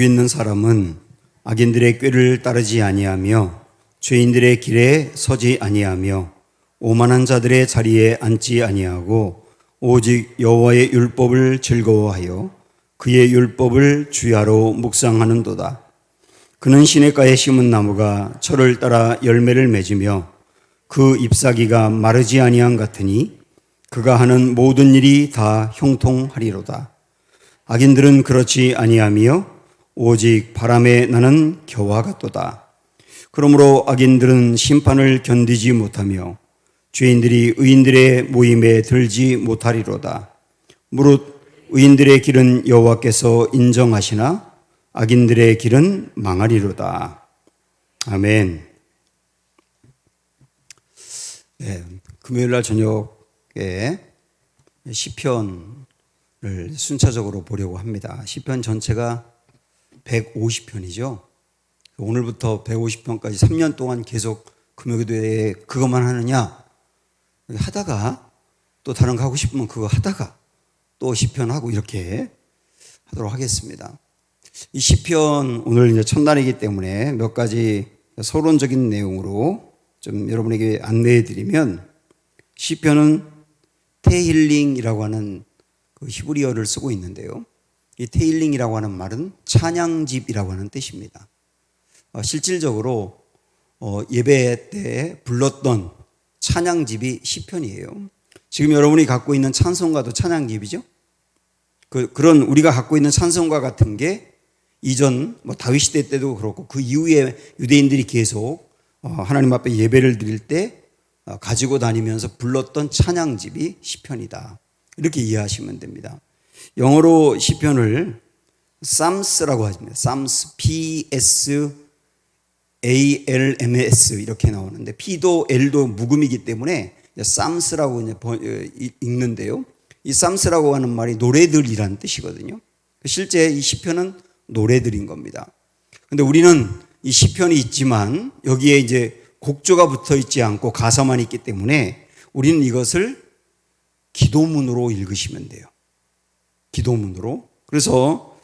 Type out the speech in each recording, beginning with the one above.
복 있는 사람은 악인들의 꾀를 따르지 아니하며 죄인들의 길에 서지 아니하며 오만한 자들의 자리에 앉지 아니하고 오직 여호와의 율법을 즐거워하여 그의 율법을 주야로 묵상하는도다. 그는 시냇가에 심은 나무가 철을 따라 열매를 맺으며 그 잎사귀가 마르지 아니한 같으니 그가 하는 모든 일이 다 형통하리로다. 악인들은 그렇지 아니하며 오직 바람에 나는 겨와 같도다. 그러므로 악인들은 심판을 견디지 못하며 죄인들이 의인들의 모임에 들지 못하리로다. 무릇 의인들의 길은 여호와께서 인정하시나 악인들의 길은 망하리로다. 아멘. 네, 금요일날 저녁에 시편을 순차적으로 보려고 합니다. 시편 전체가 150편이죠. 오늘부터 150편까지 3년 동안 계속 금요기도에 그것만 하느냐 하다가 또 다른 거 하고 싶으면 그거 하다가 또 시편하고 이렇게 하도록 하겠습니다. 이 시편 오늘 이제 첫날이기 때문에 몇 가지 서론적인 내용으로 좀 여러분에게 안내해 드리면, 시편은 테힐링이라고 하는 그 히브리어를 쓰고 있는데요. 이 테힐링이라고 하는 말은 찬양집이라고 하는 뜻입니다. 실질적으로 예배 때 불렀던 찬양집이 시편이에요. 지금 여러분이 갖고 있는 찬송가도 찬양집이죠. 그런 우리가 갖고 있는 찬송가 같은 게 이전 다윗 시대 때도 그렇고 그 이후에 유대인들이 계속 하나님 앞에 예배를 드릴 때 가지고 다니면서 불렀던 찬양집이 시편이다. 이렇게 이해하시면 됩니다. 영어로 시편을 Psalms라고 하십니다. Psalms, P-S-A-L-M-S 이렇게 나오는데 P도 L도 묵음이기 때문에 Psalms라고 읽는데요. 이 Psalms라고 하는 말이 노래들이라는 뜻이거든요. 실제 이 시편은 노래들인 겁니다. 근데 우리는 이 시편이 있지만 여기에 이제 곡조가 붙어 있지 않고 가사만 있기 때문에 우리는 이것을 기도문으로 읽으시면 돼요. 기도문으로. 그래서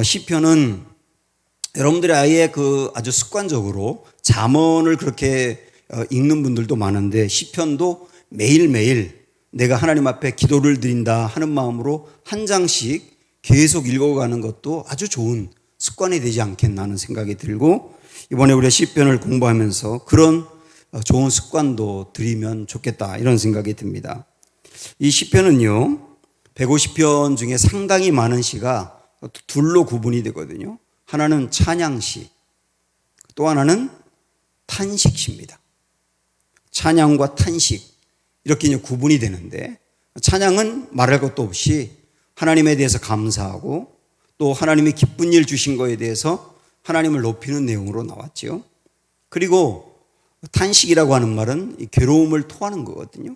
시편은 여러분들이 아예 아주 습관적으로 잠언을 그렇게 읽는 분들도 많은데, 시편도 매일매일 내가 하나님 앞에 기도를 드린다 하는 마음으로 한 장씩 계속 읽어가는 것도 아주 좋은 습관이 되지 않겠나 하는 생각이 들고, 이번에 우리가 시편을 공부하면서 그런 좋은 습관도 들이면 좋겠다 이런 생각이 듭니다. 이 시편은요 150편 중에 상당히 많은 시가 둘로 구분이 되거든요. 하나는 찬양시, 또 하나는 탄식시입니다. 찬양과 탄식 이렇게 이제 구분이 되는데, 찬양은 말할 것도 없이 하나님에 대해서 감사하고 또 하나님이 기쁜 일 주신 거에 대해서 하나님을 높이는 내용으로 나왔죠. 그리고 탄식이라고 하는 말은 괴로움을 토하는 거거든요.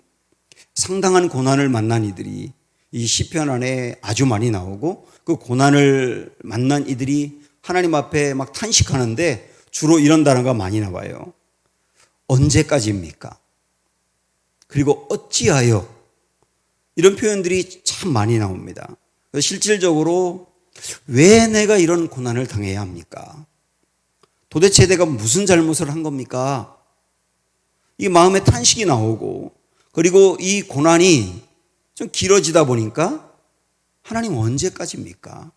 상당한 고난을 만난 이들이 이 시편 안에 아주 많이 나오고, 그 고난을 만난 이들이 하나님 앞에 막 탄식하는데 주로 이런 단어가 많이 나와요. 언제까지입니까? 그리고 어찌하여, 이런 표현들이 참 많이 나옵니다. 실질적으로 왜 내가 이런 고난을 당해야 합니까? 도대체 내가 무슨 잘못을 한 겁니까? 이 마음에 탄식이 나오고, 그리고 이 고난이 좀 길어지다 보니까 하나님 언제까지입니까?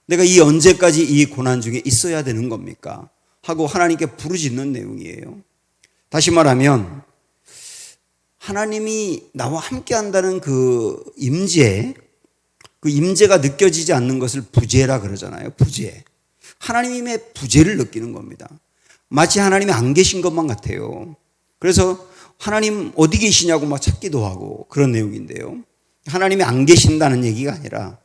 내가 이 언제까지 이 고난 중에 있어야 되는 겁니까? 하고 하나님께 부르짖는 내용이에요. 다시 말하면 하나님이 나와 함께 한다는 그 임재가 느껴지지 않는 것을 부재라 그러잖아요. 부재. 하나님의 부재를 느끼는 겁니다. 마치 하나님이 안 계신 것만 같아요. 그래서 하나님 어디 계시냐고 막 찾기도 하고 그런 내용인데요. 하나님이 안 계신다는 얘기가 아니라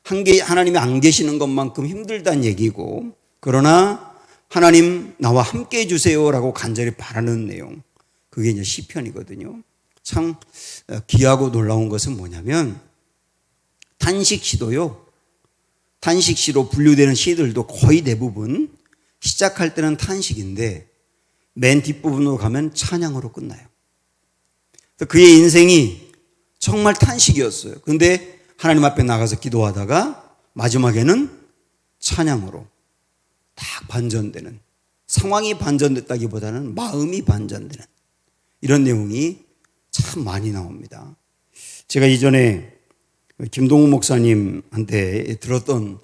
하나님이 안 계시는 것만큼 힘들다는 얘기고, 그러나 하나님 나와 함께 해주세요라고 간절히 바라는 내용, 그게 이제 시편이거든요. 참 귀하고 놀라운 것은 뭐냐면, 탄식시도요, 탄식시로 분류되는 시들도 거의 대부분 시작할 때는 탄식인데 맨 뒷부분으로 가면 찬양으로 끝나요. 그의 인생이 정말 탄식이었어요. 그런데 하나님 앞에 나가서 기도하다가 마지막에는 찬양으로, 딱 반전되는, 상황이 반전됐다기보다는 마음이 반전되는 이런 내용이 참 많이 나옵니다. 제가 이전에 김동우 목사님한테 들었던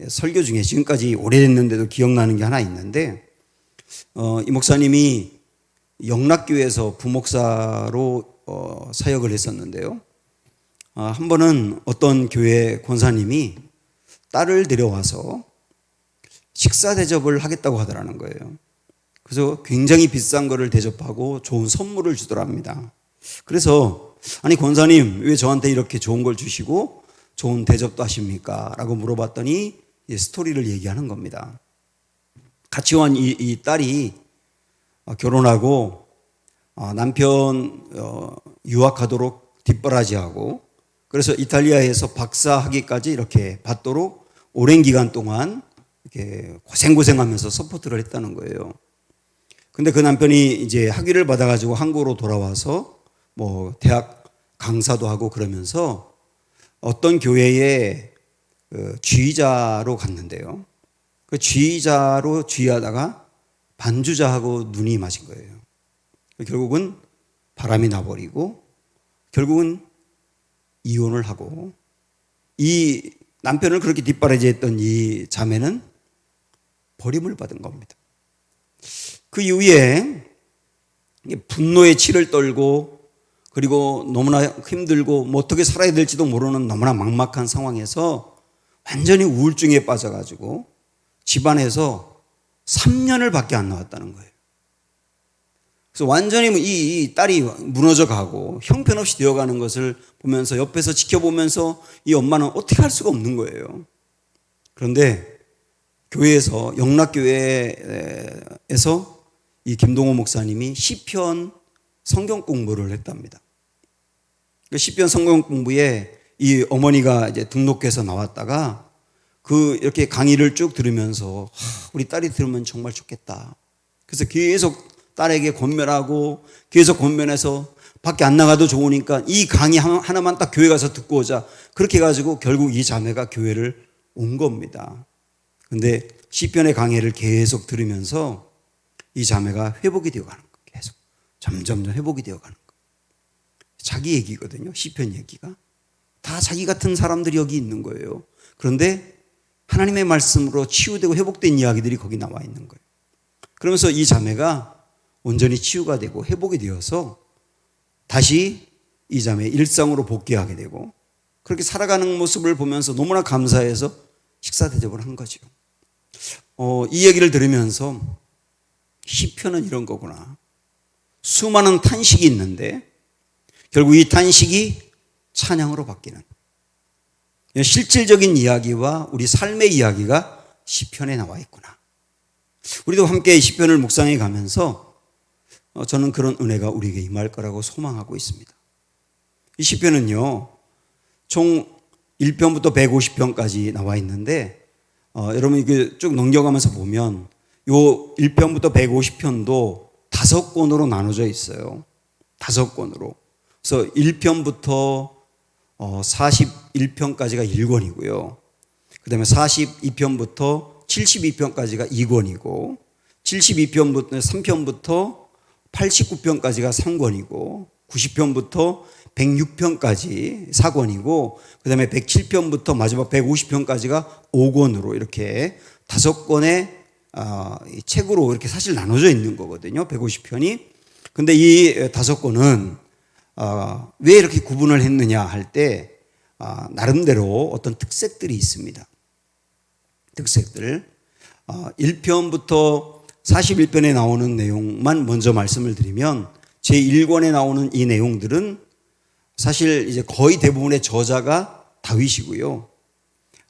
설교 중에 지금까지 오래됐는데도 기억나는 게 하나 있는데, 이 목사님이 영락교회에서 부목사로 사역을 했었는데요. 한 번은 어떤 교회 권사님이 딸을 데려와서 식사 대접을 하겠다고 하더라는 거예요. 그래서 굉장히 비싼 거를 대접하고 좋은 선물을 주더랍니다. 그래서 아니 권사님 왜 저한테 이렇게 좋은 걸 주시고 좋은 대접도 하십니까? 라고 물어봤더니 스토리를 얘기하는 겁니다. 같이 온 이 딸이 결혼하고 남편 유학하도록 뒷바라지하고, 그래서 이탈리아에서 박사학위까지 이렇게 받도록 오랜 기간 동안 이렇게 고생하면서 서포트를 했다는 거예요. 근데 그 남편이 이제 학위를 받아가지고 한국으로 돌아와서 뭐 대학 강사도 하고 그러면서 어떤 교회에 쥐자로 갔는데요. 그 쥐자로 쥐하다가 반주자하고 눈이 맞은 거예요. 결국은 바람이 나버리고 결국은 이혼을 하고, 이 남편을 그렇게 뒷바라지했던 이 자매는 버림을 받은 겁니다. 그 이후에 분노의 치를 떨고, 그리고 너무나 힘들고 뭐 어떻게 살아야 될지도 모르는 너무나 막막한 상황에서 완전히 우울증에 빠져가지고 집안에서 3년을 밖에 안 나왔다는 거예요. 그래서 완전히 이 딸이 무너져 가고 형편없이 되어가는 것을 보면서 옆에서 지켜보면서 이 엄마는 어떻게 할 수가 없는 거예요. 그런데 교회에서, 영락교회에서 이 김동호 목사님이 시편 성경 공부를 했답니다. 그 시편 성경 공부에 이 어머니가 이제 등록해서 나왔다가 이렇게 강의를 쭉 들으면서 우리 딸이 들으면 정말 좋겠다. 그래서 계속 딸에게 권면하고 계속 권면해서 밖에 안 나가도 좋으니까 이 강의 하나만 딱 교회 가서 듣고 오자. 그렇게 해가지고 결국 이 자매가 교회를 온 겁니다. 근데 시편의 강의를 계속 들으면서 이 자매가 회복이 되어가는 거예요. 계속 점점 회복이 되어가는 거예요. 자기 얘기거든요. 시편 얘기가 다 자기 같은 사람들이 여기 있는 거예요. 그런데 하나님의 말씀으로 치유되고 회복된 이야기들이 거기 나와 있는 거예요. 그러면서 이 자매가 온전히 치유가 되고 회복이 되어서 다시 이 자매의 일상으로 복귀하게 되고, 그렇게 살아가는 모습을 보면서 너무나 감사해서 식사 대접을 한 거죠. 이 얘기를 들으면서 시편은 이런 거구나. 수많은 탄식이 있는데 결국 이 탄식이 찬양으로 바뀌는 실질적인 이야기와 우리 삶의 이야기가 시편에 나와 있구나. 우리도 함께 시편을 묵상해 가면서 저는 그런 은혜가 우리에게 임할 거라고 소망하고 있습니다. 이 시편은요, 총 1편부터 150편까지 나와 있는데, 여러분 이게 쭉 넘겨가면서 보면 요 1편부터 150편도 5권으로 나눠져 있어요. 5권으로. 그래서 1편부터 41편까지가 1권이고요. 그 다음에 42편부터 72편까지가 2권이고, 72편부터 3편부터 89편까지가 3권이고, 90편부터 106편까지 4권이고, 그 다음에 107편부터 마지막 150편까지가 5권으로 이렇게 5권의 책으로 이렇게 사실 나눠져 있는 거거든요. 150편이. 근데 이 5권은 왜 이렇게 구분을 했느냐 할 때 나름대로 어떤 특색들이 있습니다. 특색들. 1편부터 41편에 나오는 내용만 먼저 말씀을 드리면, 제1권에 나오는 이 내용들은 사실 이제 거의 대부분의 저자가 다윗이고요.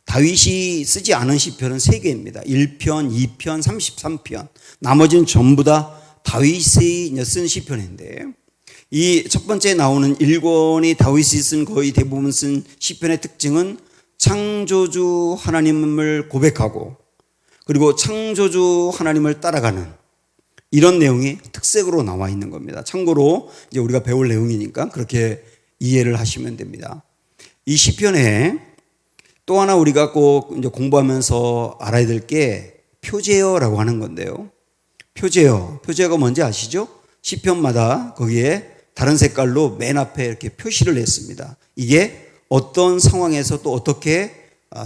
다윗이 쓰지 않은 시편은 3개입니다. 1편, 2편, 33편. 나머지는 전부 다 다윗이 쓴 시편인데, 이 첫 번째 나오는 1권이 다윗이 쓴 거의 대부분 쓴 시편의 특징은 창조주 하나님을 고백하고, 그리고 창조주 하나님을 따라가는 이런 내용이 특색으로 나와 있는 겁니다. 참고로 이제 우리가 배울 내용이니까 그렇게 이해를 하시면 됩니다. 이 시편에 또 하나 우리가 꼭 이제 공부하면서 알아야 될 게 표제어라고 하는 건데요. 표제어가 뭔지 아시죠? 시편마다 거기에 다른 색깔로 맨 앞에 이렇게 표시를 했습니다. 이게 어떤 상황에서 또 어떻게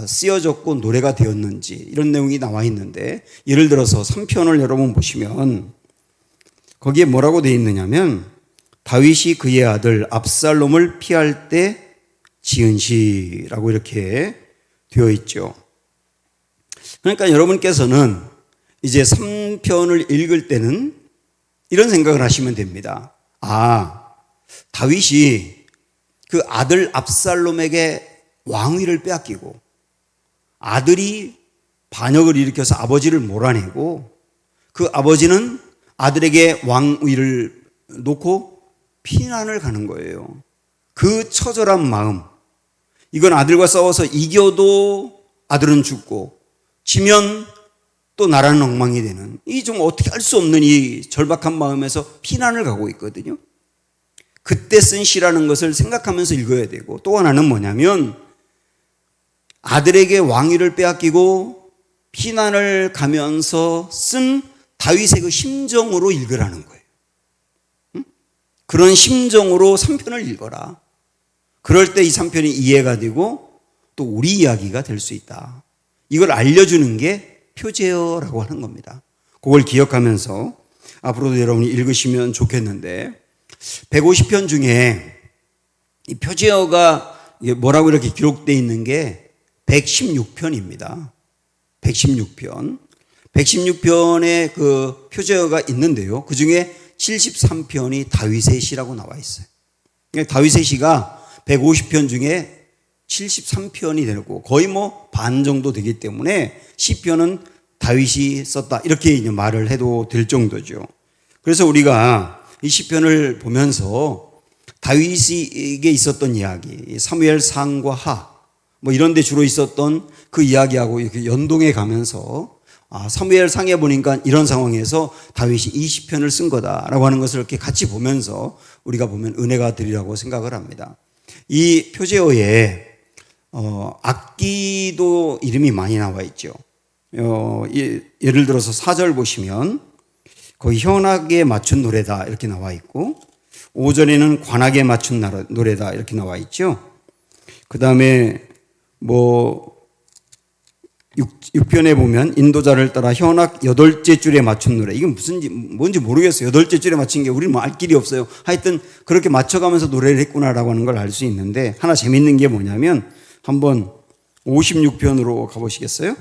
쓰여졌고 노래가 되었는지 이런 내용이 나와 있는데, 예를 들어서 3편을 여러분 보시면 거기에 뭐라고 되어 있느냐면 다윗이 그의 아들 압살롬을 피할 때 지은 시라고 이렇게 되어 있죠. 그러니까 여러분께서는 이제 3편을 읽을 때는 이런 생각을 하시면 됩니다. 다윗이 그 아들 압살롬에게 왕위를 빼앗기고 아들이 반역을 일으켜서 아버지를 몰아내고 그 아버지는 아들에게 왕위를 놓고 피난을 가는 거예요. 그 처절한 마음, 이건 아들과 싸워서 이겨도 아들은 죽고 지면 또 나라는 엉망이 되는, 이 좀 어떻게 할 수 없는 이 절박한 마음에서 피난을 가고 있거든요. 그때 쓴 시라는 것을 생각하면서 읽어야 되고, 또 하나는 뭐냐면 아들에게 왕위를 빼앗기고 피난을 가면서 쓴 다윗의 그 심정으로 읽으라는 거예요. 그런 심정으로 3편을 읽어라. 그럴 때 이 3편이 이해가 되고 또 우리 이야기가 될 수 있다. 이걸 알려주는 게 표제어라고 하는 겁니다. 그걸 기억하면서 앞으로도 여러분이 읽으시면 좋겠는데, 150편 중에 이 표제어가 뭐라고 이렇게 기록되어 있는 게 116편입니다. 116편. 116편의 그 표제어가 있는데요. 그 중에 73편이 다윗의 시라고 나와 있어요. 다윗의 시가 150편 중에 73편이 되고 거의 뭐 반 정도 되기 때문에 시편은 다윗이 썼다, 이렇게 이제 말을 해도 될 정도죠. 그래서 우리가 이 시편을 보면서 다윗에게 있었던 이야기, 사무엘상과 하, 뭐 이런 데 주로 있었던 그 이야기하고 이렇게 연동해 가면서 사무엘상에 보니까 이런 상황에서 다윗이 이 시편을 쓴 거다라고 하는 것을 이렇게 같이 보면서 우리가 보면 은혜가 되리라고 생각을 합니다. 이 표제어에 악기도 이름이 많이 나와 있죠. 예를 들어서 4절 보시면 거기 현악에 맞춘 노래다 이렇게 나와 있고, 5절에는 관악에 맞춘 노래다 이렇게 나와 있죠. 그 다음에 뭐 6편에 보면 인도자를 따라 현악 8째 줄에 맞춘 노래. 이건 뭔지 모르겠어요. 8째 줄에 맞춘 게 우리는 뭐 알 길이 없어요. 하여튼 그렇게 맞춰가면서 노래를 했구나라고 하는 걸 알 수 있는데, 하나 재밌는 게 뭐냐면 한번 56편으로 가보시겠어요?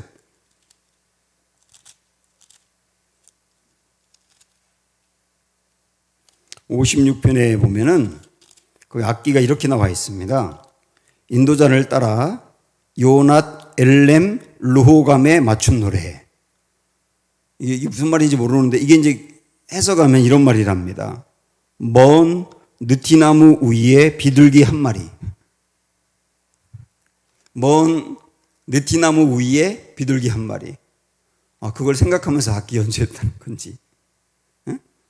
(56편에) 보면은 그 악기가 이렇게 나와 있습니다. 인도자를 따라 요낫 엘렘 르호감에 맞춘 노래. 이게 무슨 말인지 모르는데 이게 이제 해석하면 이런 말이랍니다. 먼 느티나무 위에 비둘기 한 마리. 먼 느티나무 위에 비둘기 한 마리. 그걸 생각하면서 악기 연주했다는 건지,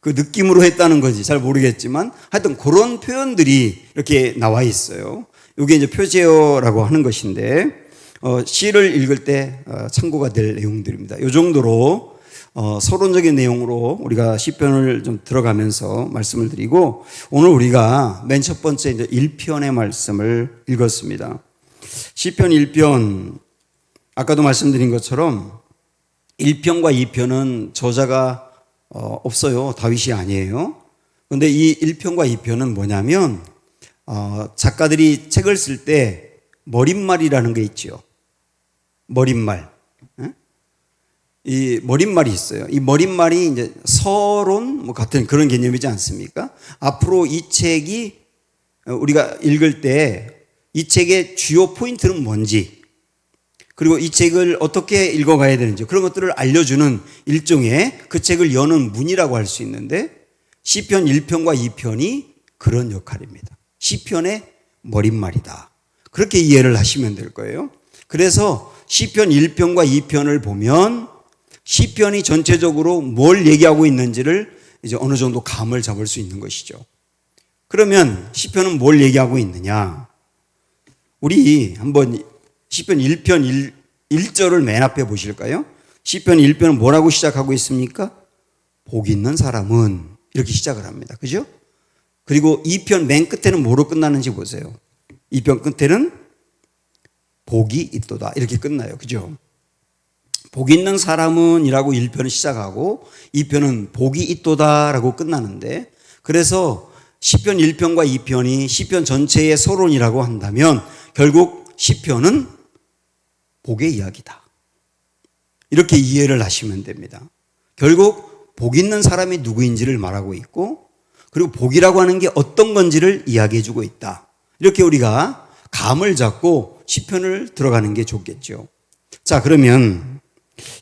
그 느낌으로 했다는 건지 잘 모르겠지만 하여튼 그런 표현들이 이렇게 나와 있어요. 이게 이제 표제어라고 하는 것인데, 시를 읽을 때 참고가 될 내용들입니다. 이 정도로 서론적인 내용으로 우리가 시편을 좀 들어가면서 말씀을 드리고, 오늘 우리가 맨 첫 번째 이제 1편의 말씀을 읽었습니다. 시편 1편, 아까도 말씀드린 것처럼 1편과 2편은 저자가 없어요. 다윗이 아니에요. 그런데 이 1편과 2편은 뭐냐면 작가들이 책을 쓸 때 머릿말이라는 게 있죠. 머릿말. 이 머릿말이 있어요. 이 머릿말이 이제 서론 뭐 같은 그런 개념이지 않습니까? 앞으로 이 책이 우리가 읽을 때 이 책의 주요 포인트는 뭔지, 그리고 이 책을 어떻게 읽어가야 되는지, 그런 것들을 알려주는 일종의 그 책을 여는 문이라고 할 수 있는데, 시편 1편과 2편이 그런 역할입니다. 시편의 머릿말이다. 그렇게 이해를 하시면 될 거예요. 그래서 시편 1편과 2편을 보면 시편이 전체적으로 뭘 얘기하고 있는지를 이제 어느 정도 감을 잡을 수 있는 것이죠. 그러면 시편은 뭘 얘기하고 있느냐? 우리 한번 시편 1편 1절을 맨 앞에 보실까요? 시편 1편은 뭐라고 시작하고 있습니까? 복 있는 사람은 이렇게 시작을 합니다. 그죠? 그리고 2편 맨 끝에는 뭐로 끝나는지 보세요. 2편 끝에는 복이 있도다 이렇게 끝나요. 그죠? 복 있는 사람은 이라고 1편은 시작하고 2편은 복이 있도다 라고 끝나는데, 그래서 시편 1편과 2편이 시편 전체의 서론이라고 한다면 결국 시편은 복의 이야기다, 이렇게 이해를 하시면 됩니다. 결국 복 있는 사람이 누구인지를 말하고 있고, 그리고 복이라고 하는 게 어떤 건지를 이야기해 주고 있다. 이렇게 우리가 감을 잡고 시편을 들어가는 게 좋겠죠. 자, 그러면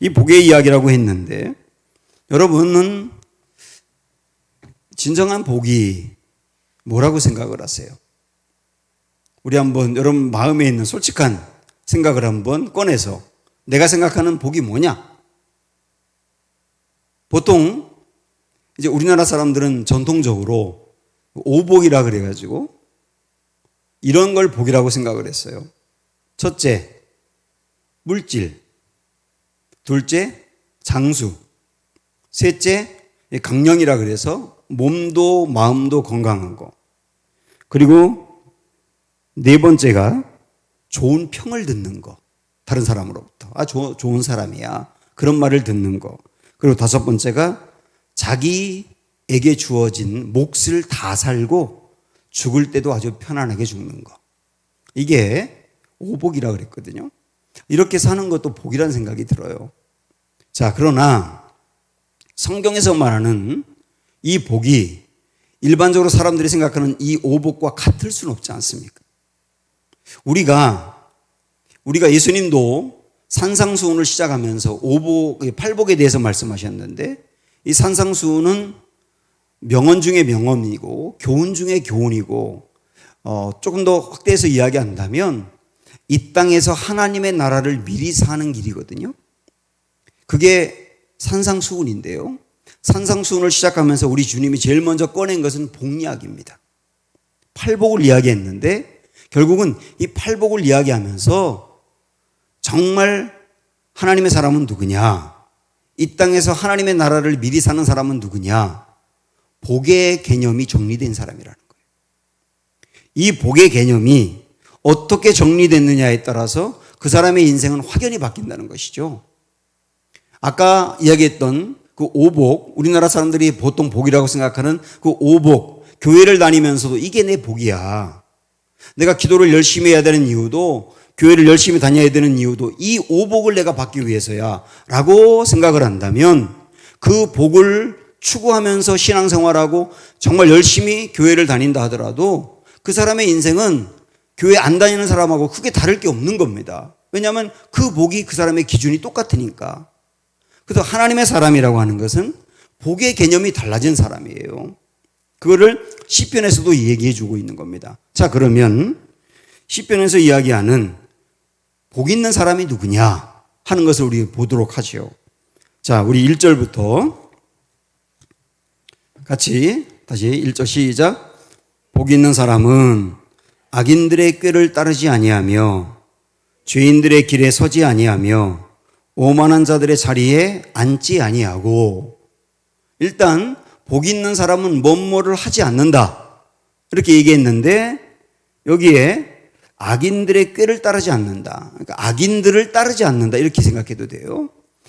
이 복의 이야기라고 했는데, 여러분은 진정한 복이 뭐라고 생각을 하세요? 우리 한번 여러분 마음에 있는 솔직한 생각을 한번 꺼내서 내가 생각하는 복이 뭐냐? 보통 이제 우리나라 사람들은 전통적으로 오복이라 그래가지고 이런 걸 복이라고 생각을 했어요. 첫째, 물질. 둘째, 장수. 셋째, 강령이라 그래서 몸도 마음도 건강한 거. 그리고 네 번째가 좋은 평을 듣는 거. 다른 사람으로부터. 아, 좋은 사람이야. 그런 말을 듣는 거. 그리고 다섯 번째가 자기에게 주어진 몫을 다 살고 죽을 때도 아주 편안하게 죽는 거. 이게 오복이라 그랬거든요. 이렇게 사는 것도 복이라는 생각이 들어요. 자, 그러나 성경에서 말하는 이 복이 일반적으로 사람들이 생각하는 이 오복과 같을 수는 없지 않습니까? 우리가 예수님도 산상수훈을 시작하면서 팔복에 대해서 말씀하셨는데, 이 산상수훈은 명언 중에 명언이고 교훈 중에 교훈이고, 조금 더 확대해서 이야기한다면 이 땅에서 하나님의 나라를 미리 사는 길이거든요. 그게 산상수훈인데요. 산상수훈을 시작하면서 우리 주님이 제일 먼저 꺼낸 것은 복이야기입니다. 팔복을 이야기했는데 결국은 이 팔복을 이야기하면서 정말 하나님의 사람은 누구냐? 이 땅에서 하나님의 나라를 미리 사는 사람은 누구냐? 복의 개념이 정리된 사람이라는 거예요. 이 복의 개념이 어떻게 정리됐느냐에 따라서 그 사람의 인생은 확연히 바뀐다는 것이죠. 아까 이야기했던 그 오복, 우리나라 사람들이 보통 복이라고 생각하는 그 오복, 교회를 다니면서도 이게 내 복이야. 내가 기도를 열심히 해야 되는 이유도, 교회를 열심히 다녀야 되는 이유도 이 오복을 내가 받기 위해서야 라고 생각을 한다면, 그 복을 추구하면서 신앙생활하고 정말 열심히 교회를 다닌다 하더라도 그 사람의 인생은 교회 안 다니는 사람하고 크게 다를 게 없는 겁니다. 왜냐하면 그 복이 그 사람의 기준이 똑같으니까. 그래서 하나님의 사람이라고 하는 것은 복의 개념이 달라진 사람이에요. 그거를 시편에서도 얘기해 주고 있는 겁니다. 자, 그러면 시편에서 이야기하는 복 있는 사람이 누구냐 하는 것을 우리 보도록 하죠. 자, 우리 1절부터 같이 다시 1절 시작. 복 있는 사람은 악인들의 꾀를 따르지 아니하며 죄인들의 길에 서지 아니하며 오만한 자들의 자리에 앉지 아니하고. 일단 복 있는 사람은 뭐뭐를 하지 않는다 이렇게 얘기했는데, 여기에 악인들의 꾀를 따르지 않는다, 그러니까 악인들을 따르지 않는다 이렇게 생각해도 돼요.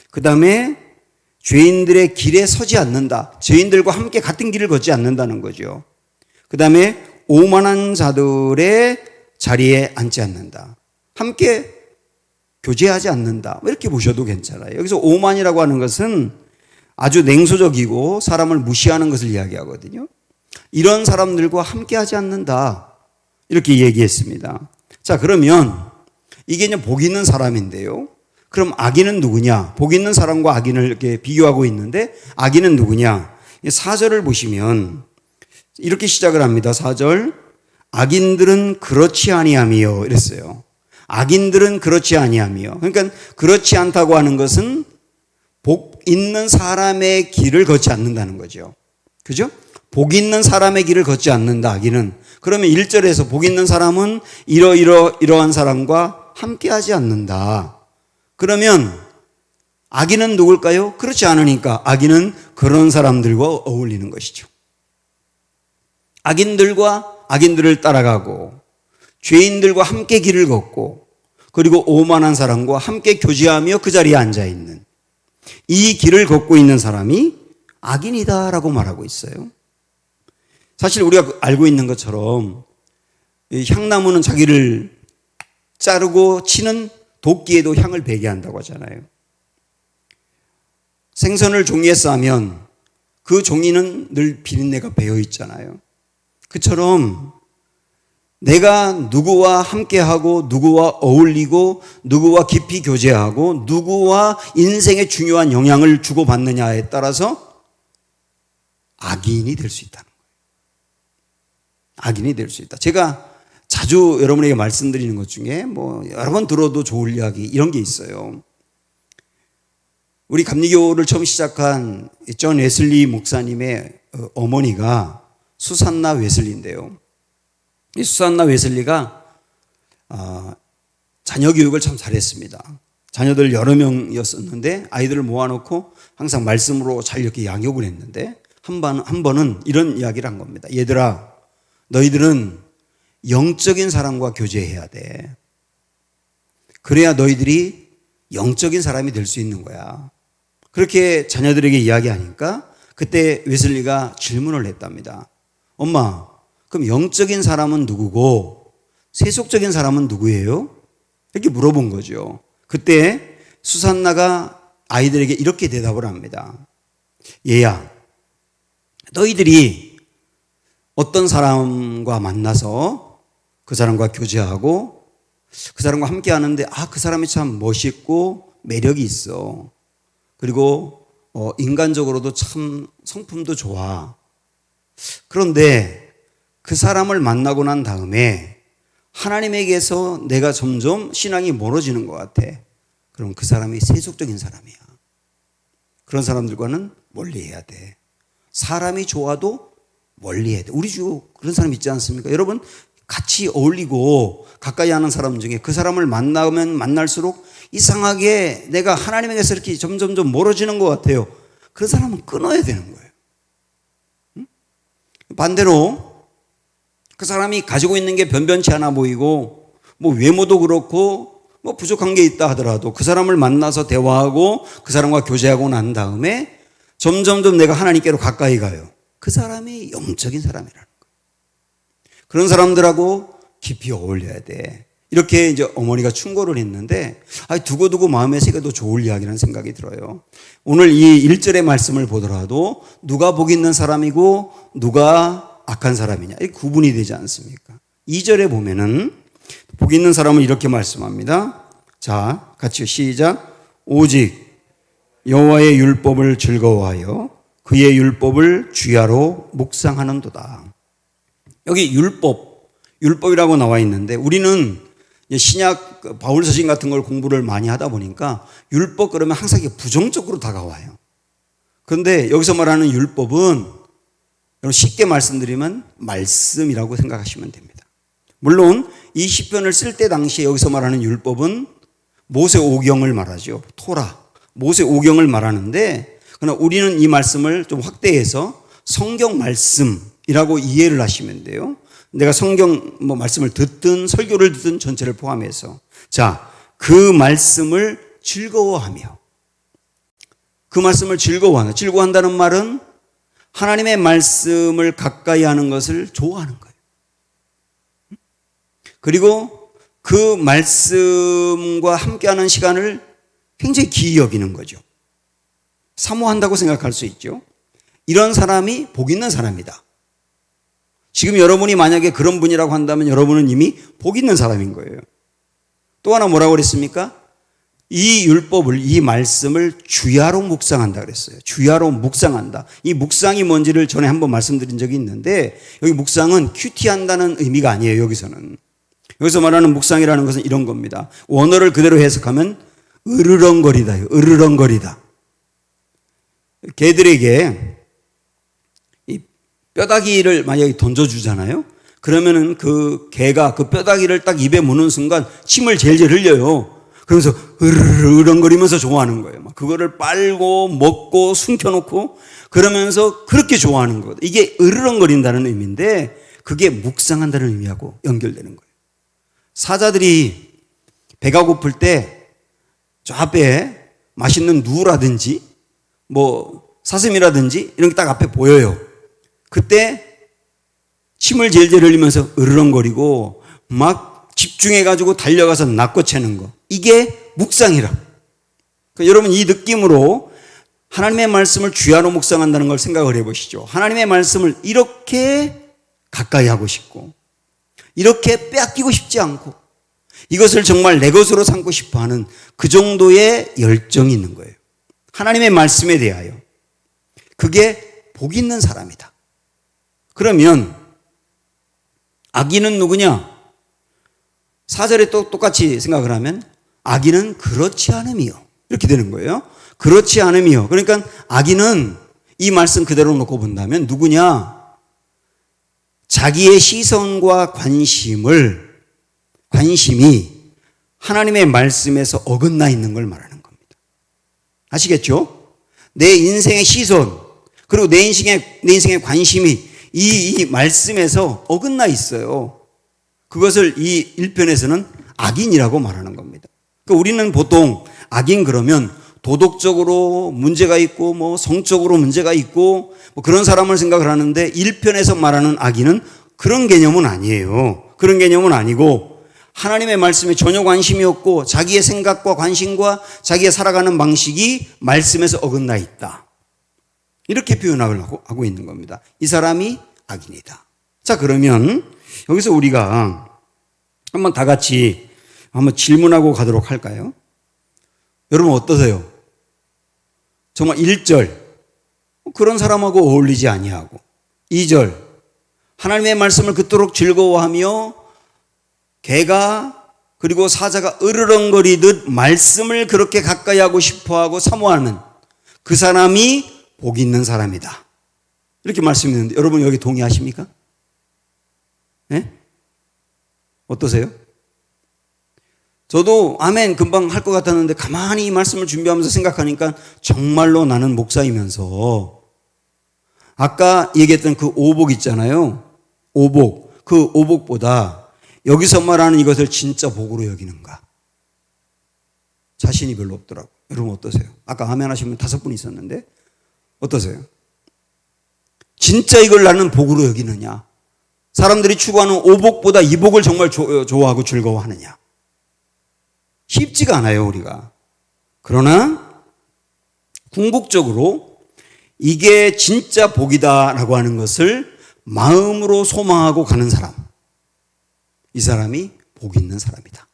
그 다음에 죄인들의 길에 서지 않는다, 죄인들과 함께 같은 길을 걷지 않는다는 거죠. 그 다음에 오만한 자들의 자리에 앉지 않는다, 함께 교제하지 않는다, 이렇게 보셔도 괜찮아요. 여기서 오만이라고 하는 것은 아주 냉소적이고 사람을 무시하는 것을 이야기하거든요. 이런 사람들과 함께하지 않는다 이렇게 얘기했습니다. 자, 그러면 이게 이제 복 있는 사람인데요. 그럼 악인은 누구냐? 복 있는 사람과 악인을 이렇게 비교하고 있는데 악인은 누구냐? 4절을 보시면 이렇게 시작을 합니다. 4절. 악인들은 그렇지 아니하며 이랬어요. 악인들은 그렇지 아니하며. 그러니까 그렇지 않다고 하는 것은 복 있는 사람의 길을 걷지 않는다는 거죠. 그죠? 복 있는 사람의 길을 걷지 않는다, 악인은. 그러면 1절에서 복 있는 사람은 이러한 사람과 함께하지 않는다. 그러면 악인은 누굴까요? 그렇지 않으니까 악인은 그런 사람들과 어울리는 것이죠. 악인들을 따라가고 죄인들과 함께 길을 걷고 그리고 오만한 사람과 함께 교제하며 그 자리에 앉아있는 이 길을 걷고 있는 사람이 악인이다라고 말하고 있어요. 사실 우리가 알고 있는 것처럼 향나무는 자기를 자르고 치는 도끼에도 향을 배게 한다고 하잖아요. 생선을 종이에 싸면 그 종이는 늘 비린내가 배어 있잖아요. 그처럼 내가 누구와 함께하고 누구와 어울리고 누구와 깊이 교제하고 누구와 인생에 중요한 영향을 주고받느냐에 따라서 악인이 될 수 있다는 거예요. 악인이 될 수 있다. 제가 자주 여러분에게 말씀드리는 것 중에 여러 번 들어도 좋을 이야기 이런 게 있어요. 우리 감리교를 처음 시작한 존 웨슬리 목사님의 어머니가 수산나 웨슬리인데요. 이 수산나 웨슬리가 자녀 교육을 참 잘했습니다. 자녀들 여러 명이었었는데 아이들을 모아놓고 항상 말씀으로 잘 이렇게 양육을 했는데 한 번은 이런 이야기를 한 겁니다. 얘들아, 너희들은 영적인 사람과 교제해야 돼. 그래야 너희들이 영적인 사람이 될 수 있는 거야. 그렇게 자녀들에게 이야기하니까 그때 웨슬리가 질문을 했답니다. 엄마, 그럼 영적인 사람은 누구고 세속적인 사람은 누구예요? 이렇게 물어본 거죠. 그때 수산나가 아이들에게 이렇게 대답을 합니다. 얘야, 너희들이 어떤 사람과 만나서 그 사람과 교제하고 그 사람과 함께 하는데 그 사람이 참 멋있고 매력이 있어. 그리고 인간적으로도 참 성품도 좋아. 그런데 그 사람을 만나고 난 다음에 하나님에게서 내가 점점 신앙이 멀어지는 것 같아. 그럼 그 사람이 세속적인 사람이야. 그런 사람들과는 멀리해야 돼. 사람이 좋아도 멀리해야 돼. 우리 주 그런 사람 있지 않습니까? 여러분 같이 어울리고 가까이 하는 사람 중에 그 사람을 만나면 만날수록 이상하게 내가 하나님에게서 이렇게 점점 멀어지는 것 같아요. 그런 사람은 끊어야 되는 거예요. 반대로 그 사람이 가지고 있는 게 변변치 않아 보이고 외모도 그렇고 부족한 게 있다 하더라도 그 사람을 만나서 대화하고 그 사람과 교제하고 난 다음에 점점점 내가 하나님께로 가까이 가요. 그 사람이 영적인 사람이라는 거예요. 그런 사람들하고 깊이 어울려야 돼. 이렇게 이제 어머니가 충고를 했는데 두고두고 마음에 새겨도 좋을 이야기라는 생각이 들어요. 오늘 이 1절의 말씀을 보더라도 누가 복 있는 사람이고 누가 악한 사람이냐 이 구분이 되지 않습니까? 2절에 보면은 복 있는 사람은 이렇게 말씀합니다. 자, 같이 시작. 오직 여호와의 율법을 즐거워하여 그의 율법을 주야로 묵상하는도다. 여기 율법이라고 나와 있는데 우리는 신약 바울 서신 같은 걸 공부를 많이 하다 보니까 율법 그러면 항상 부정적으로 다가와요. 그런데 여기서 말하는 율법은 쉽게 말씀드리면 말씀이라고 생각하시면 됩니다. 물론 이 시편을 쓸 때 당시에 여기서 말하는 율법은 모세오경을 말하죠. 토라, 모세오경을 말하는데 그러나 우리는 이 말씀을 좀 확대해서 성경 말씀이라고 이해를 하시면 돼요. 내가 성경 말씀을 듣든 설교를 듣든 전체를 포함해서 자, 그 말씀을 즐거워하며 그 말씀을 즐거워한다는 말은 하나님의 말씀을 가까이 하는 것을 좋아하는 거예요. 그리고 그 말씀과 함께하는 시간을 굉장히 귀히 여기는 거죠. 사모한다고 생각할 수 있죠. 이런 사람이 복 있는 사람이다. 지금 여러분이 만약에 그런 분이라고 한다면 여러분은 이미 복 있는 사람인 거예요. 또 하나 뭐라고 그랬습니까? 이 율법을, 이 말씀을 주야로 묵상한다 그랬어요. 주야로 묵상한다. 이 묵상이 뭔지를 전에 한번 말씀드린 적이 있는데 여기 묵상은 큐티한다는 의미가 아니에요. 여기서 말하는 묵상이라는 것은 이런 겁니다. 원어를 그대로 해석하면 으르렁거리다요. 으르렁거리다. 개들에게 이 뼈다귀를 만약에 던져주잖아요. 그러면은 그 개가 그 뼈다귀를 딱 입에 무는 순간 침을 제일제일 흘려요. 그러면서 으르렁거리면서 좋아하는 거예요. 막 그거를 빨고 먹고 숨겨놓고 그러면서 그렇게 좋아하는 거거든요. 이게 으르렁거린다는 의미인데 그게 묵상한다는 의미하고 연결되는 거예요. 사자들이 배가 고플 때 저 앞에 맛있는 누라든지 뭐 사슴이라든지 이런 게 딱 앞에 보여요. 그때 침을 질질 흘리면서 으르렁거리고 막 집중해가지고 달려가서 낚아채는 거. 이게 묵상이라. 그러니까 여러분 이 느낌으로 하나님의 말씀을 주야로 묵상한다는 걸 생각을 해보시죠. 하나님의 말씀을 이렇게 가까이 하고 싶고 이렇게 빼앗기고 싶지 않고 이것을 정말 내 것으로 삼고 싶어하는 그 정도의 열정이 있는 거예요. 하나님의 말씀에 대하여. 그게 복 있는 사람이다. 그러면 악인은 누구냐? 4절에 또 똑같이 생각을 하면 악인은 그렇지 않음이요. 이렇게 되는 거예요. 그렇지 않음이요. 그러니까 악인은 이 말씀 그대로 놓고 본다면 누구냐? 자기의 시선과 관심이 하나님의 말씀에서 어긋나 있는 걸 말하는 겁니다. 아시겠죠? 내 인생의 시선 그리고 내 인생의 관심이 이 말씀에서 어긋나 있어요. 그것을 이 1편에서는 악인이라고 말하는 겁니다. 그러니까 우리는 보통 악인 그러면 도덕적으로 문제가 있고 뭐 성적으로 문제가 있고 뭐 그런 사람을 생각을 하는데 1편에서 말하는 악인은 그런 개념은 아니에요. 그런 개념은 아니고 하나님의 말씀에 전혀 관심이 없고 자기의 생각과 관심과 자기의 살아가는 방식이 말씀에서 어긋나 있다. 이렇게 표현을 하고 있는 겁니다. 이 사람이 악인이다. 자, 그러면 여기서 우리가 한번 다 같이 한번 질문하고 가도록 할까요? 여러분 어떠세요? 정말 1절 그런 사람하고 어울리지 아니하고 2절 하나님의 말씀을 그토록 즐거워하며 개가 그리고 사자가 으르렁거리듯 말씀을 그렇게 가까이 하고 싶어하고 사모하는 그 사람이 복 있는 사람이다. 이렇게 말씀했는데 여러분 여기 동의하십니까? 네? 어떠세요? 저도 아멘 금방 할 것 같았는데 가만히 이 말씀을 준비하면서 생각하니까 정말로 나는 목사이면서 아까 얘기했던 그 오복 있잖아요. 오복. 그 오복보다 여기서 말하는 이것을 진짜 복으로 여기는가? 자신이 별로 없더라고요. 여러분 어떠세요? 아까 아멘 하시면 5분 있었는데 어떠세요? 진짜 이걸 나는 복으로 여기느냐? 사람들이 추구하는 오복보다 이 복을 정말 좋아하고 즐거워하느냐? 쉽지가 않아요, 우리가. 그러나 궁극적으로 이게 진짜 복이다라고 하는 것을 마음으로 소망하고 가는 사람. 이 사람이 복 있는 사람이다.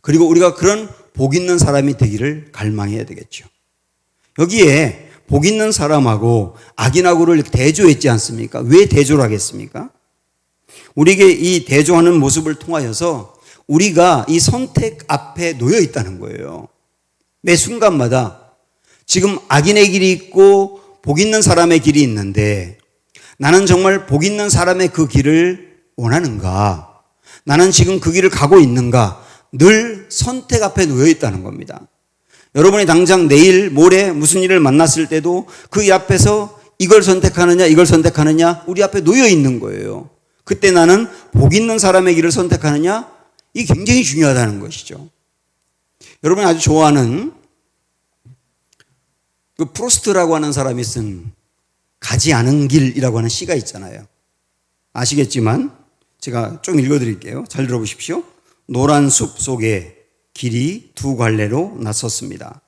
그리고 우리가 그런 복 있는 사람이 되기를 갈망해야 되겠죠. 여기에 복 있는 사람하고 악인하고를 대조했지 않습니까? 왜 대조를 하겠습니까? 우리에게 이 대조하는 모습을 통하여서 우리가 이 선택 앞에 놓여 있다는 거예요. 매 순간마다 지금 악인의 길이 있고 복 있는 사람의 길이 있는데 나는 정말 복 있는 사람의 그 길을 원하는가? 나는 지금 그 길을 가고 있는가? 늘 선택 앞에 놓여 있다는 겁니다. 여러분이 당장 내일 모레 무슨 일을 만났을 때도 그 일 앞에서 이걸 선택하느냐 이걸 선택하느냐 우리 앞에 놓여 있는 거예요. 그때 나는 복 있는 사람의 길을 선택하느냐 이게 굉장히 중요하다는 것이죠. 여러분이 아주 좋아하는 그 프로스트라고 하는 사람이 쓴 가지 않은 길이라고 하는 시가 있잖아요. 아시겠지만 제가 좀 읽어드릴게요. 잘 들어보십시오. 노란 숲 속에 길이 두 갈래로 나섰습니다.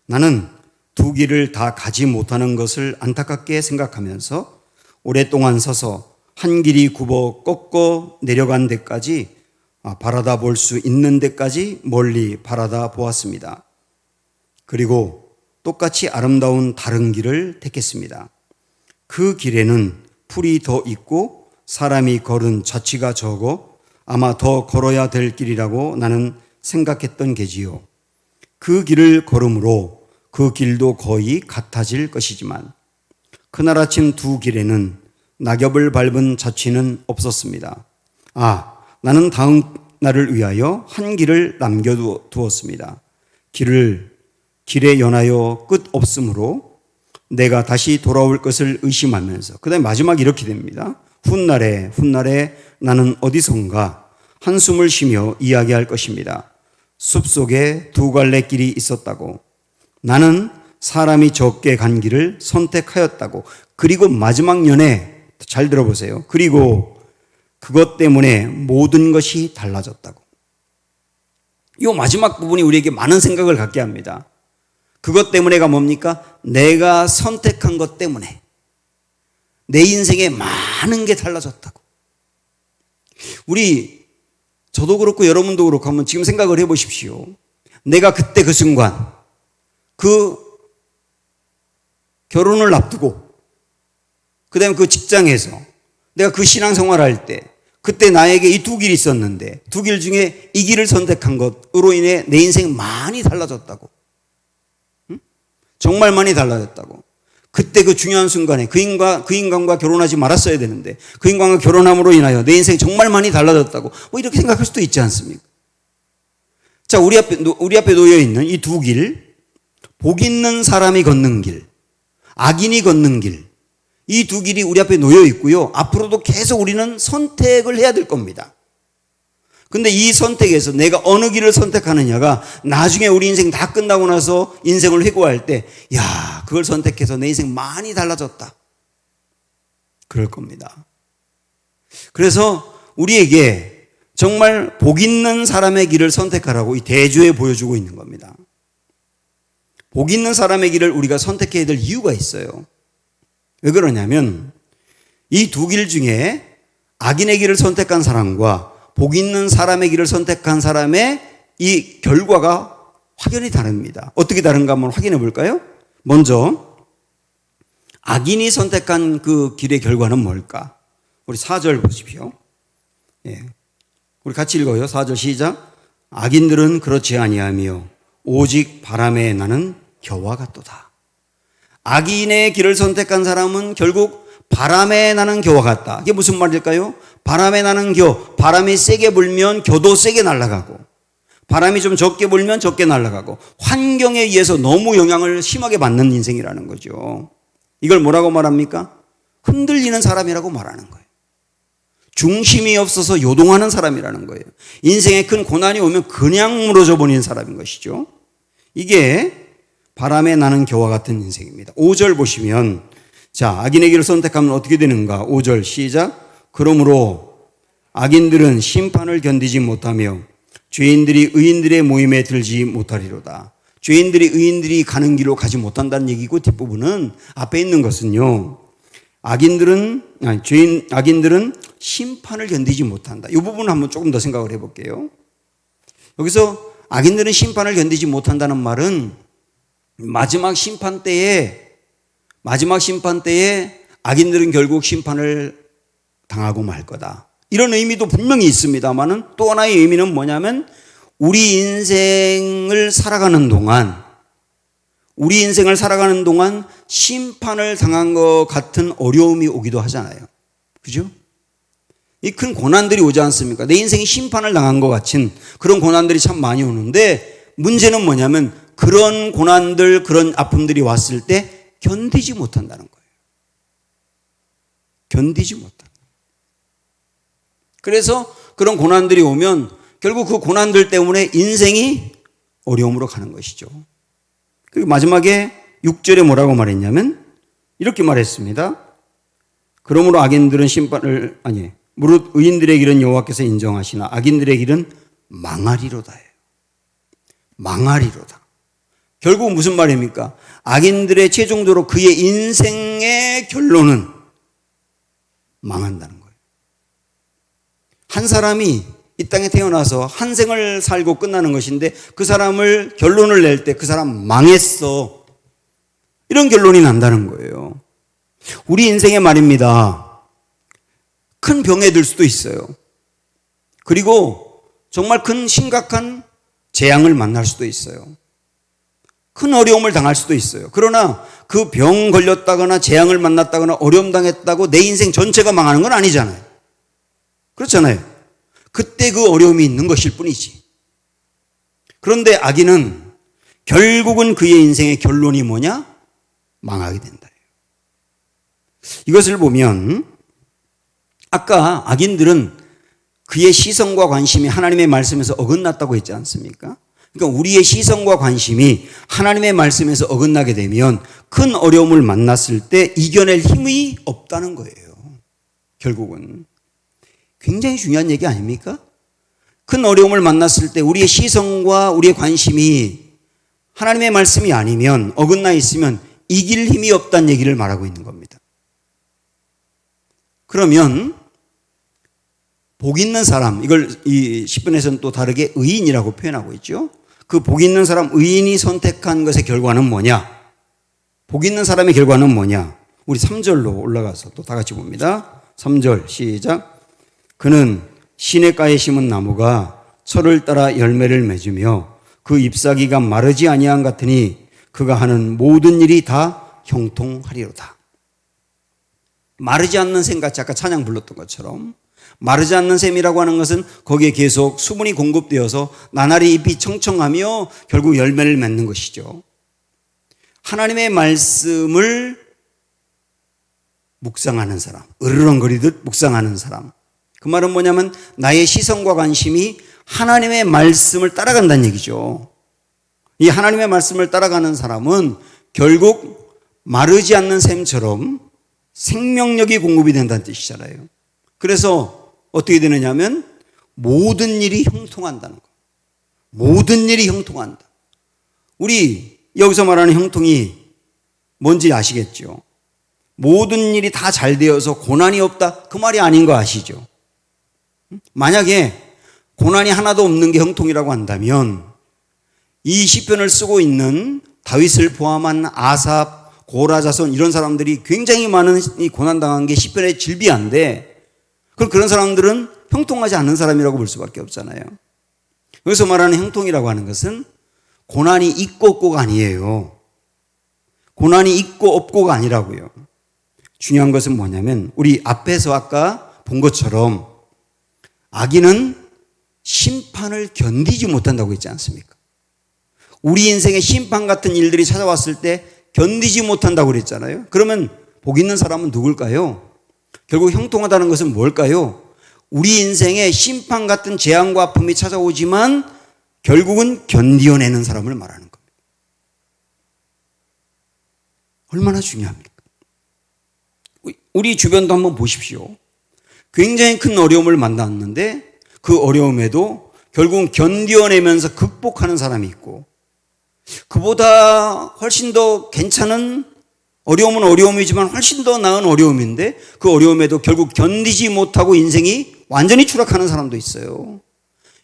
나는 두 길을 다 가지 못하는 것을 안타깝게 생각하면서 오랫동안 서서 한 길이 굽어 꺾어 내려간 데까지 바라다 볼 수 있는 데까지 멀리 바라다 보았습니다. 그리고 똑같이 아름다운 다른 길을 택했습니다. 그 길에는 풀이 더 있고 사람이 걸은 자취가 적어 아마 더 걸어야 될 길이라고 나는 생각했던 게지요. 그 길을 걸음으로 그 길도 거의 같아질 것이지만 그날 아침 두 길에는 낙엽을 밟은 자취는 없었습니다. 나는 나를 위하여 한 길을 남겨두었습니다. 길에 연하여 끝 없으므로 내가 다시 돌아올 것을 의심하면서, 그 다음에 마지막 이렇게 됩니다. 훗날에 나는 어디선가 한숨을 쉬며 이야기할 것입니다. 숲속에 두 갈래 길이 있었다고, 나는 사람이 적게 간 길을 선택하였다고, 그리고 마지막 연에 잘 들어보세요. 그리고 그것 때문에 모든 것이 달라졌다고. 이 마지막 부분이 우리에게 많은 생각을 갖게 합니다. 그것 때문에가 뭡니까? 내가 선택한 것 때문에 내 인생에 많은 게 달라졌다고. 저도 그렇고 여러분도 그렇고 한번 지금 생각을 해 보십시오. 내가 그때 그 순간, 그 결혼을 앞두고, 그 다음에 그 직장에서 내가 그 신앙생활 할 때, 그때 나에게 이 두 길이 있었는데 두 길 중에 이 길을 선택한 것으로 인해 내 인생 많이 달라졌다고. 응? 정말 많이 달라졌다고. 그때 그 중요한 순간에 그 인간과 결혼하지 말았어야 되는데 그 인간과 결혼함으로 인하여 내 인생이 정말 많이 달라졌다고. 이렇게 생각할 수도 있지 않습니까? 자, 우리 앞에 놓여 있는 이 두 길, 복 있는 사람이 걷는 길, 악인이 걷는 길, 이 두 길이 우리 앞에 놓여 있고요. 앞으로도 계속 우리는 선택을 해야 될 겁니다. 근데 이 선택에서 내가 어느 길을 선택하느냐가 나중에 우리 인생 다 끝나고 나서 인생을 회고할 때, 그걸 선택해서 내 인생 많이 달라졌다. 그럴 겁니다. 그래서 우리에게 정말 복 있는 사람의 길을 선택하라고 이 대조에 보여주고 있는 겁니다. 복 있는 사람의 길을 우리가 선택해야 될 이유가 있어요. 왜 그러냐면 이 두 길 중에 악인의 길을 선택한 사람과 복 있는 사람의 길을 선택한 사람의 이 결과가 확연히 다릅니다. 어떻게 다른가 한번 확인해 볼까요? 먼저 악인이 선택한 그 길의 결과는 뭘까? 우리 4절 보십시오. 우리 같이 읽어요. 4절 시작. 악인들은 그렇지 아니하며 오직 바람에 나는 겨와 같도다. 악인의 길을 선택한 사람은 결국 바람에 나는 겨와 같다. 이게 무슨 말일까요? 바람에 나는 겨, 바람이 세게 불면 겨도 세게 날아가고, 바람이 좀 적게 불면 적게 날아가고, 환경에 의해서 너무 영향을 심하게 받는 인생이라는 거죠. 이걸 뭐라고 말합니까? 흔들리는 사람이라고 말하는 거예요. 중심이 없어서 요동하는 사람이라는 거예요. 인생에 큰 고난이 오면 그냥 무너져 버리는 사람인 것이죠. 이게 바람에 나는 겨와 같은 인생입니다. 5절 보시면, 자, 악인의 길을 선택하면 어떻게 되는가? 5절 시작. 그러므로 악인들은 심판을 견디지 못하며 죄인들이 의인들의 모임에 들지 못하리로다. 의인들이 가는 길로 가지 못한다는 얘기고, 뒷부분은 앞에 있는 것은요, 악인들은 심판을 견디지 못한다. 이 부분을 한번 조금 더 생각을 해볼게요. 여기서 악인들은 심판을 견디지 못한다는 말은 마지막 심판 때에 악인들은 결국 심판을 당하고 말 거다. 이런 의미도 분명히 있습니다만은 또 하나의 의미는 뭐냐면 우리 인생을 살아가는 동안 심판을 당한 것 같은 어려움이 오기도 하잖아요. 그죠? 이 큰 고난들이 오지 않습니까? 내 인생이 심판을 당한 것 같은 그런 고난들이 참 많이 오는데, 문제는 뭐냐면 그런 고난들, 그런 아픔들이 왔을 때 견디지 못한다는 거예요. 견디지 못한다. 그래서 그런 고난들이 오면 결국 그 고난들 때문에 인생이 어려움으로 가는 것이죠. 그리고 마지막에 6절에 뭐라고 말했냐면 이렇게 말했습니다. 그러므로 악인들은 무릇 의인들의 길은 여호와께서 인정하시나 악인들의 길은 망하리로다. 망하리로다. 결국 무슨 말입니까? 악인들의 최종적으로 그의 인생의 결론은 망한다는 거예요. 한 사람이 이 땅에 태어나서 한 생을 살고 끝나는 것인데 그 사람을 결론을 낼 때 그 사람 망했어. 이런 결론이 난다는 거예요. 우리 인생에 말입니다. 큰 병에 들 수도 있어요. 그리고 정말 큰 심각한 재앙을 만날 수도 있어요. 큰 어려움을 당할 수도 있어요. 그러나 그 병 걸렸다거나 재앙을 만났다거나 어려움 당했다고 내 인생 전체가 망하는 건 아니잖아요. 그렇잖아요. 그때 그 어려움이 있는 것일 뿐이지. 그런데 악인은 결국은 그의 인생의 결론이 뭐냐? 망하게 된다. 이것을 보면 아까 악인들은 그의 시선과 관심이 하나님의 말씀에서 어긋났다고 했지 않습니까? 그러니까 우리의 시선과 관심이 하나님의 말씀에서 어긋나게 되면 큰 어려움을 만났을 때 이겨낼 힘이 없다는 거예요. 결국은. 굉장히 중요한 얘기 아닙니까? 큰 어려움을 만났을 때 우리의 시선과 우리의 관심이 하나님의 말씀이 아니면 어긋나 있으면 이길 힘이 없다는 얘기를 말하고 있는 겁니다. 그러면 복 있는 사람, 이걸 이 10분에서는 또 다르게 의인이라고 표현하고 있죠. 그 복 있는 사람, 의인이 선택한 것의 결과는 뭐냐? 복 있는 사람의 결과는 뭐냐? 우리 3절로 올라가서 또 다 같이 봅니다. 3절 시작. 그는 시냇가에 심은 나무가 철을 따라 열매를 맺으며 그 잎사귀가 마르지 아니한 같으니 그가 하는 모든 일이 다 형통하리로다. 마르지 않는 샘같이 아까 찬양 불렀던 것처럼 마르지 않는 샘이라고 하는 것은 거기에 계속 수분이 공급되어서 나날이 잎이 청청하며 결국 열매를 맺는 것이죠. 하나님의 말씀을 묵상하는 사람, 으르렁거리듯 묵상하는 사람. 그 말은 뭐냐면 나의 시선과 관심이 하나님의 말씀을 따라간다는 얘기죠. 이 하나님의 말씀을 따라가는 사람은 결국 마르지 않는 샘처럼 생명력이 공급이 된다는 뜻이잖아요. 그래서 어떻게 되느냐 하면 모든 일이 형통한다는 거예요. 모든 일이 형통한다. 우리 여기서 말하는 형통이 뭔지 아시겠죠? 모든 일이 다 잘 되어서 고난이 없다. 그 말이 아닌 거 아시죠? 만약에 고난이 하나도 없는 게 형통이라고 한다면 이 시편을 쓰고 있는 다윗을 포함한 아삽, 고라자손 이런 사람들이 굉장히 많은 이 고난당한 게 시편의 질비한데 그럼 그런 사람들은 형통하지 않는 사람이라고 볼 수밖에 없잖아요. 여기서 말하는 형통이라고 하는 것은 고난이 있고 없고가 아니에요. 고난이 있고 없고가 아니라고요. 중요한 것은 뭐냐면 우리 앞에서 아까 본 것처럼 악인은 심판을 견디지 못한다고 했지 않습니까? 우리 인생에 심판 같은 일들이 찾아왔을 때 견디지 못한다고 그랬잖아요. 그러면 복 있는 사람은 누굴까요? 결국 형통하다는 것은 뭘까요? 우리 인생에 심판 같은 재앙과 아픔이 찾아오지만 결국은 견디어내는 사람을 말하는 겁니다. 얼마나 중요합니까? 우리 주변도 한번 보십시오. 굉장히 큰 어려움을 만났는데 그 어려움에도 결국은 견뎌내면서 극복하는 사람이 있고 그보다 훨씬 더 괜찮은 어려움은 어려움이지만 훨씬 더 나은 어려움인데 그 어려움에도 결국 견디지 못하고 인생이 완전히 추락하는 사람도 있어요.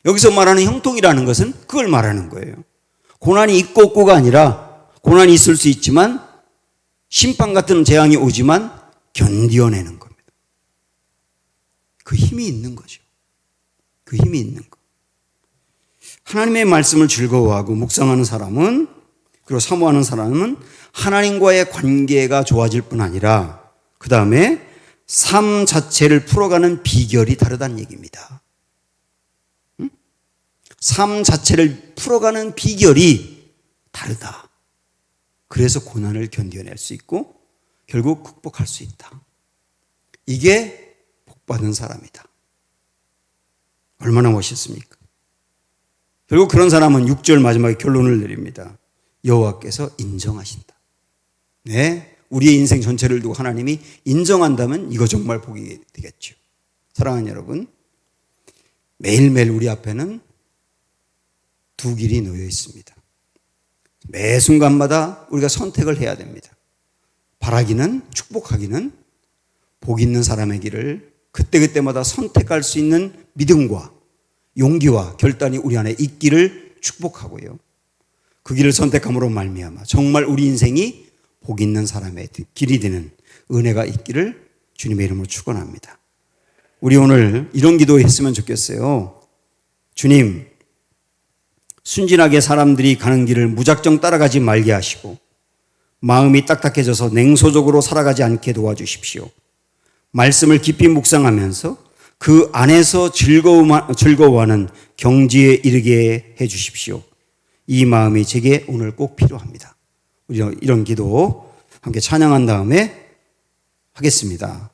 여기서 말하는 형통이라는 것은 그걸 말하는 거예요. 고난이 있고 없고가 아니라 고난이 있을 수 있지만 심판 같은 재앙이 오지만 견뎌내는 겁니다. 그 힘이 있는 거죠. 그 힘이 있는 거. 하나님의 말씀을 즐거워하고 묵상하는 사람은 그리고 사모하는 사람은 하나님과의 관계가 좋아질 뿐 아니라 그 다음에 삶 자체를 풀어가는 비결이 다르다는 얘기입니다. 삶 자체를 풀어가는 비결이 다르다. 그래서 고난을 견뎌낼 수 있고 결국 극복할 수 있다. 이게 복받은 사람이다. 얼마나 멋있습니까? 결국 그런 사람은 6절 마지막에 결론을 내립니다. 여호와께서 인정하신다. 네, 우리의 인생 전체를 두고 하나님이 인정한다면 이거 정말 복이 되겠죠. 사랑하는 여러분, 매일매일 우리 앞에는 두 길이 놓여 있습니다. 매 순간마다 우리가 선택을 해야 됩니다. 바라기는, 축복하기는 복 있는 사람의 길을 그때그때마다 선택할 수 있는 믿음과 용기와 결단이 우리 안에 있기를 축복하고요. 그 길을 선택함으로 말미암아 정말 우리 인생이 복 있는 사람의 길이 되는 은혜가 있기를 주님의 이름으로 축원합니다. 우리 오늘 이런 기도했으면 좋겠어요. 주님, 순진하게 사람들이 가는 길을 무작정 따라가지 말게 하시고 마음이 딱딱해져서 냉소적으로 살아가지 않게 도와주십시오. 말씀을 깊이 묵상하면서 그 안에서 즐거워하는 경지에 이르게 해 주십시오. 이 마음이 제게 오늘 꼭 필요합니다. 우리 이런 기도 함께 찬양한 다음에 하겠습니다.